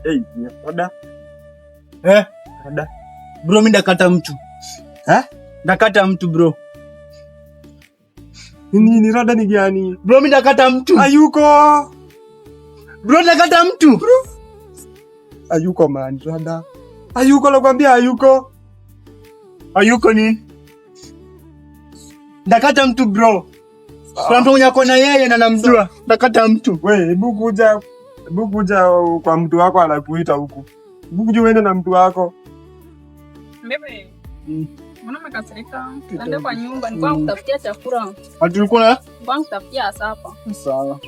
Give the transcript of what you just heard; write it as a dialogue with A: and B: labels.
A: Hey, rada.
B: Rada. Bro, mimi ndakata mtu. Ndakata mtu bro.
A: Nini rada ni gani?
B: Bro, mimi ndakata mtu.
A: Hayuko.
B: Bro, ndakata mtu. Bro.
A: Hayuko man, rada. Hayuko nakwambia hayuko.
B: Hayuko ni? Ndakata mtu bro. Kuna mtu mwenye ako na yeye na namjua. Ndakata mtu.
A: Wewe, hebu kuja kwa mtu wako anakuita huku. Hebu kuja uende na mtu wako.
C: Bebe. Mbona umekasirika? Nenda kwa nyumba, nilikuwa nakutafutia chakula.
B: Ati ulikuwa na?
C: Nilikuwa nakutafutia hapa.
B: Sawa.